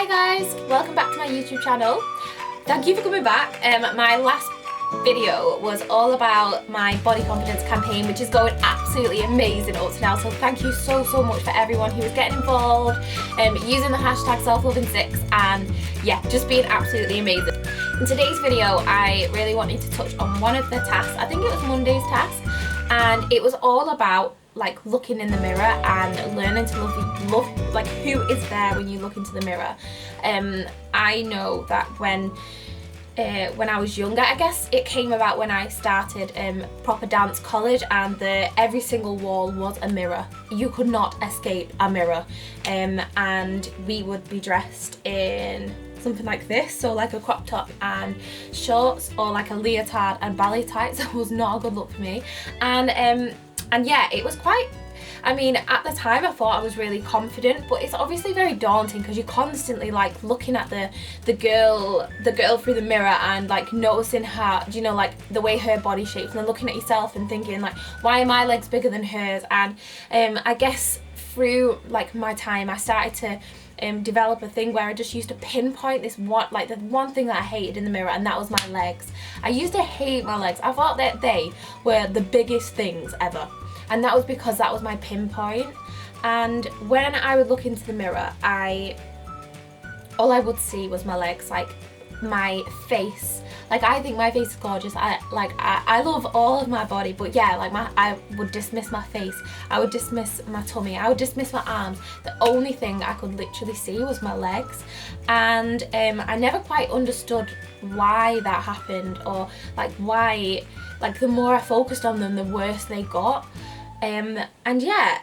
Hi guys, welcome back to my YouTube channel. Thank you for coming back. My last video was all about my body confidence campaign, which is going absolutely amazing up to now, so thank you so much for everyone who is getting involved, using the hashtag selfloving6, and yeah, just being absolutely amazing. In today's video I really wanted to touch on one of the tasks. I think it was Monday's task, and it was all about like looking in the mirror and learning to love like who is there when you look into the mirror. I know that when I was younger, I guess it came about when I started proper dance college, and every single wall was a mirror. You could not escape a mirror, and we would be dressed in something like this, so like a crop top and shorts, or like a leotard and ballet tights. That was not a good look for me, and yeah, it was quite, I mean, at the time I thought I was really confident, but it's obviously very daunting because you're constantly like looking at the girl through the mirror and like noticing her, you know, like the way her body shapes, and then looking at yourself and thinking like, why are my legs bigger than hers? And I guess through like my time I started to develop a thing where I just used to pinpoint this one, like the one thing that I hated in the mirror, and that was my legs. I used to hate my legs. I thought that they were the biggest things ever, and that was because that was my pinpoint. And when I would look into the mirror, all I would see was my legs, like my face. Like, I think my face is gorgeous. I love all of my body, but yeah, like I would dismiss my face, I would dismiss my tummy, I would dismiss my arms. The only thing I could literally see was my legs, and I never quite understood why that happened, or like why, like the more I focused on them, the worse they got. And yeah,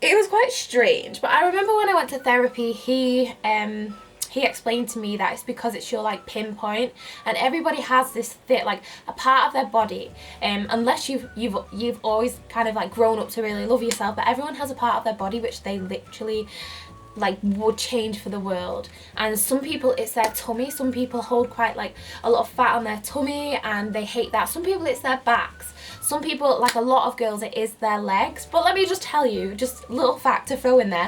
it was quite strange. But I remember when I went to therapy, he explained to me that it's because it's your like pinpoint, and everybody has this like a part of their body, unless you've always kind of like grown up to really love yourself, but everyone has a part of their body which they literally like would change for the world. And some people it's their tummy. Some people hold quite like a lot of fat on their tummy and they hate that. Some people it's their backs. Some people, like a lot of girls, it is their legs. But let me just tell you, just a little fact to throw in there,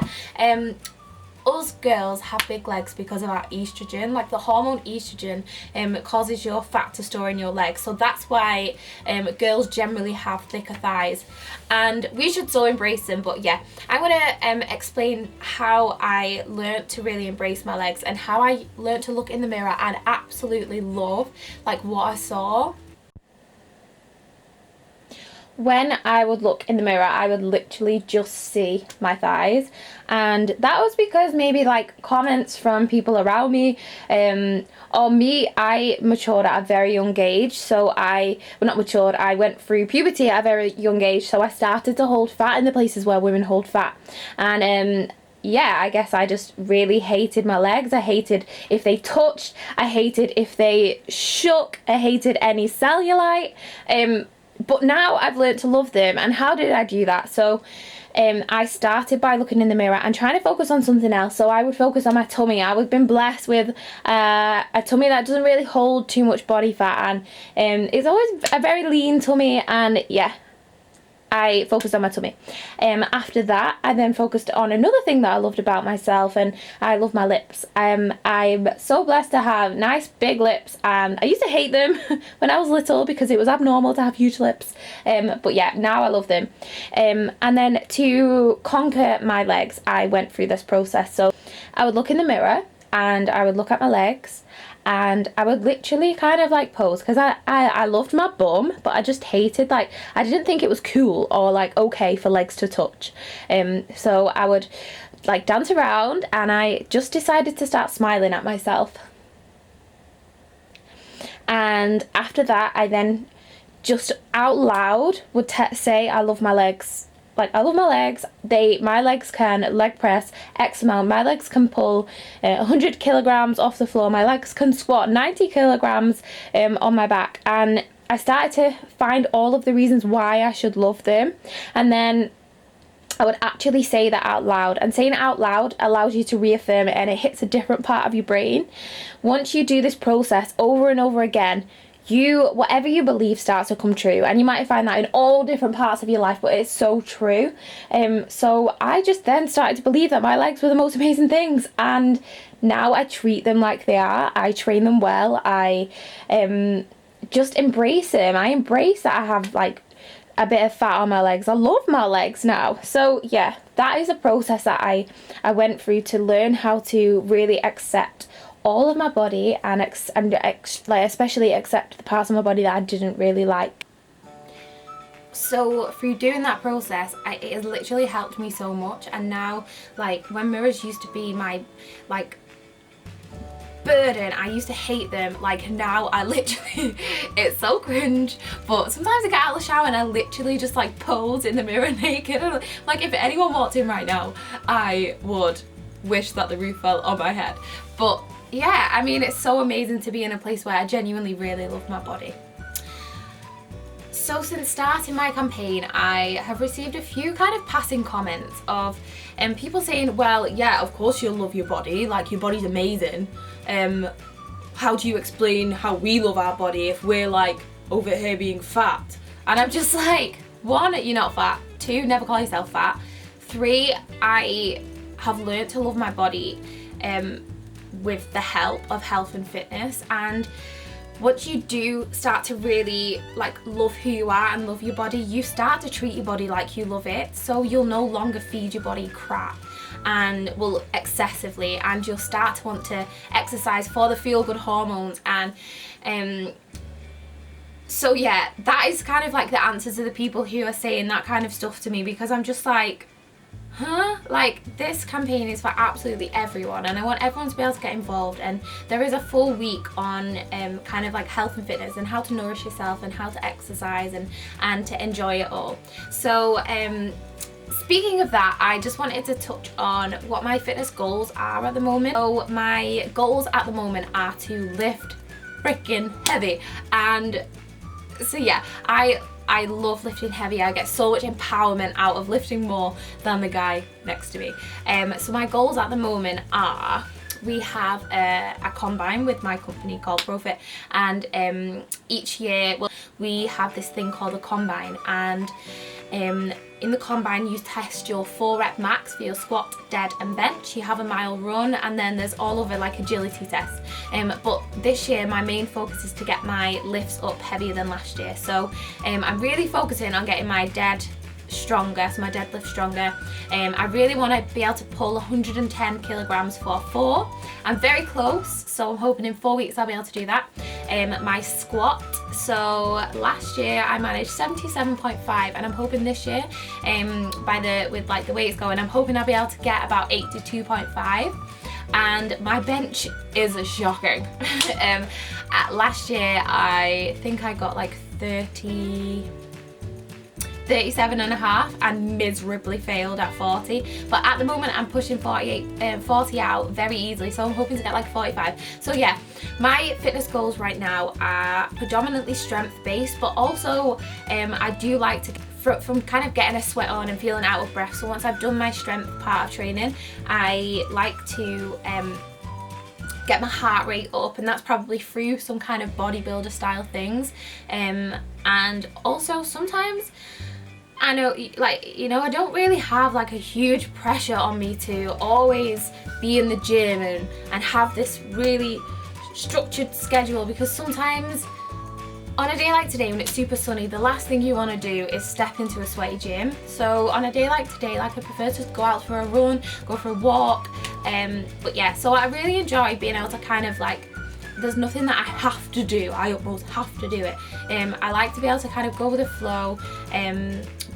us girls have big legs because of our estrogen. Like the hormone estrogen causes your fat to store in your legs, so that's why girls generally have thicker thighs, and we should so embrace them. But yeah, I'm gonna explain how I learned to really embrace my legs, and how I learned to look in the mirror and absolutely love like what I saw. When I would look in the mirror, I would literally just see my thighs, and that was because maybe like comments from people around me, or me. I matured at a very young age, so I went through puberty at a very young age, so I started to hold fat in the places where women hold fat. And yeah, I guess I just really hated my legs. I hated if they touched, I hated if they shook, I hated any cellulite. But now I've learned to love them. And how did I do that? So I started by looking in the mirror and trying to focus on something else. So I would focus on my tummy. I've been blessed with a tummy that doesn't really hold too much body fat, and it's always a very lean tummy, and yeah, I focused on my tummy. After that, I then focused on another thing that I loved about myself, and I love my lips. I'm so blessed to have nice big lips, and I used to hate them when I was little because it was abnormal to have huge lips. But yeah, now I love them. And then to conquer my legs, I went through this process. So I would look in the mirror and I would look at my legs, and I would literally kind of like pose, because I loved my bum, but I just hated, like, I didn't think it was cool or like okay for legs to touch. So I would like dance around, and I just decided to start smiling at myself. And after that, I then just out loud would say I love my legs. Like, I love my legs. My legs can leg press X amount. My legs can pull 100 kilograms off the floor. My legs can squat 90 kilograms on my back. And I started to find all of the reasons why I should love them. And then I would actually say that out loud. And saying it out loud allows you to reaffirm it, and it hits a different part of your brain. Once you do this process over and over again, whatever you believe starts to come true, and you might find that in all different parts of your life, but it's so true. So I just then started to believe that my legs were the most amazing things, and now I treat them like they are. I train them well. I just embrace them. I embrace that I have like a bit of fat on my legs. I love my legs now. So yeah, that is a process that I went through to learn how to really accept all of my body and especially accept the parts of my body that I didn't really like. So through doing that process, it has literally helped me so much. And now, like, when mirrors used to be my like burden, I used to hate them, like now I literally it's so cringe, but sometimes I get out of the shower and I literally just like pose in the mirror naked. Like if anyone walked in right now, I would wish that the roof fell on my head. But yeah, I mean, it's so amazing to be in a place where I genuinely really love my body. So since starting my campaign, I have received a few kind of passing comments of people saying, well, yeah, of course you'll love your body, like your body's amazing. How do you explain how we love our body if we're like over here being fat? And I'm just like, 1, you're not fat. 2, never call yourself fat. 3, I have learned to love my body with the help of health and fitness. And once you do start to really like love who you are and love your body, you start to treat your body like you love it. So you'll no longer feed your body crap and excessively, and you'll start to want to exercise for the feel-good hormones. And so yeah, that is kind of like the answers to the people who are saying that kind of stuff to me, because I'm just like, huh? Like, this campaign is for absolutely everyone, and I want everyone to be able to get involved. And there is a full week on kind of like health and fitness and how to nourish yourself and how to exercise and to enjoy it all. So speaking of that, I just wanted to touch on what my fitness goals are at the moment. So my goals at the moment are to lift freaking heavy. And so yeah, I love lifting heavy. I get so much empowerment out of lifting more than the guy next to me. So my goals at the moment are, we have a combine with my company called Profit, and each year we have this thing called a combine, and in the combine you test your 4-rep max for your squat, dead and bench. You have a mile run, and then there's all over like agility tests. But this year my main focus is to get my lifts up heavier than last year. So I'm really focusing on getting my dead stronger, so my deadlift stronger. I really want to be able to pull 110 kilograms for 4. I'm very close, so I'm hoping in 4 weeks I'll be able to do that. My squat, so last year I managed 77.5, and I'm hoping this year, with like the way it's going, I'm hoping I'll be able to get about 82.5. And my bench is shocking. Last year I think I got like 37 and a half and miserably failed at 40, but at the moment I'm pushing 40 out very easily, so I'm hoping to get like 45. So yeah, my fitness goals right now are predominantly strength based, but also I do like to, from kind of getting a sweat on and feeling out of breath. So once I've done my strength part of training, I like to get my heart rate up, and that's probably through some kind of bodybuilder style things. And also sometimes I know, like, you know, I don't really have like a huge pressure on me to always be in the gym and have this really structured schedule, because sometimes on a day like today when it's super sunny, the last thing you want to do is step into a sweaty gym. So on a day like today, like, I prefer to go out for a run, go for a walk. But yeah, so I really enjoy being able to kind of like, there's nothing that I have to do, I almost have to do it. I like to be able to kind of go with the flow.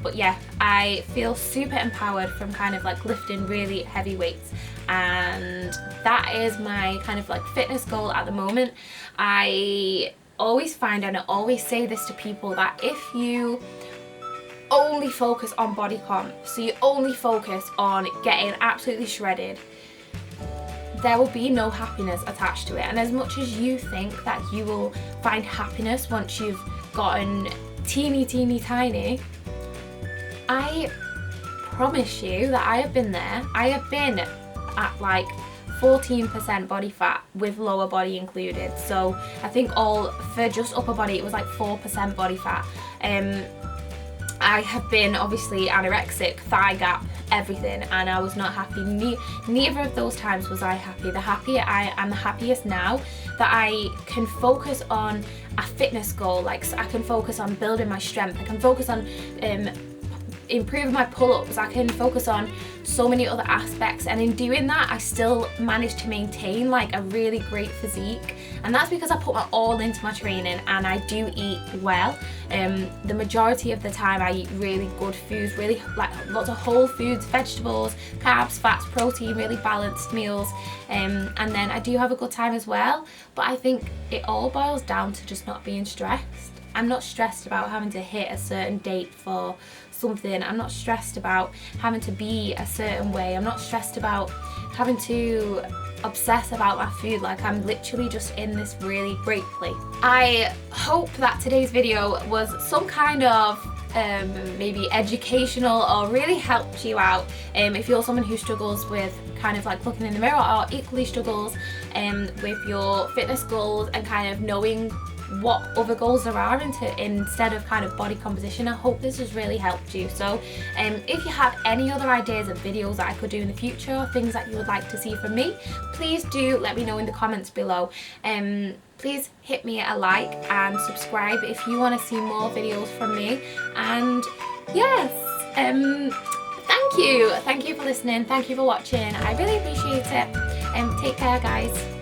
But yeah, I feel super empowered from kind of like lifting really heavy weights, and that is my kind of like fitness goal at the moment. I always find, and I always say this to people, that if you only focus on body comp, so you only focus on getting absolutely shredded, there will be no happiness attached to it. And as much as you think that you will find happiness once you've gotten teeny tiny, I promise you that I have been there. I have been at like 14% body fat with lower body included. So I think all for just upper body it was like 4% body fat. I have been obviously anorexic, thigh gap, everything, and I was not happy. Neither of those times was I happy. I am the happiest now that I can focus on a fitness goal. Like, so I can focus on building my strength. I can focus on improving my pull-ups. I can focus on so many other aspects, and in doing that I still managed to maintain like a really great physique, and that's because I put my all into my training and I do eat well. The majority of the time I eat really good foods, really like lots of whole foods, vegetables, carbs, fats, protein, really balanced meals, and then I do have a good time as well. But I think it all boils down to just not being stressed. I'm not stressed about having to hit a certain date for something. I'm not stressed about having to be a certain way. I'm not stressed about having to obsess about my food. Like, I'm literally just in this really great place. I hope that today's video was some kind of maybe educational or really helped you out if you're someone who struggles with kind of like looking in the mirror, or equally struggles with your fitness goals and kind of knowing what other goals there are instead of kind of body composition. I hope this has really helped you. So if you have any other ideas of videos that I could do in the future, or things that you would like to see from me, please do let me know in the comments below. Please hit me a like and subscribe if you want to see more videos from me. And yes, thank you for listening, thank you for watching, I really appreciate it. Take care guys.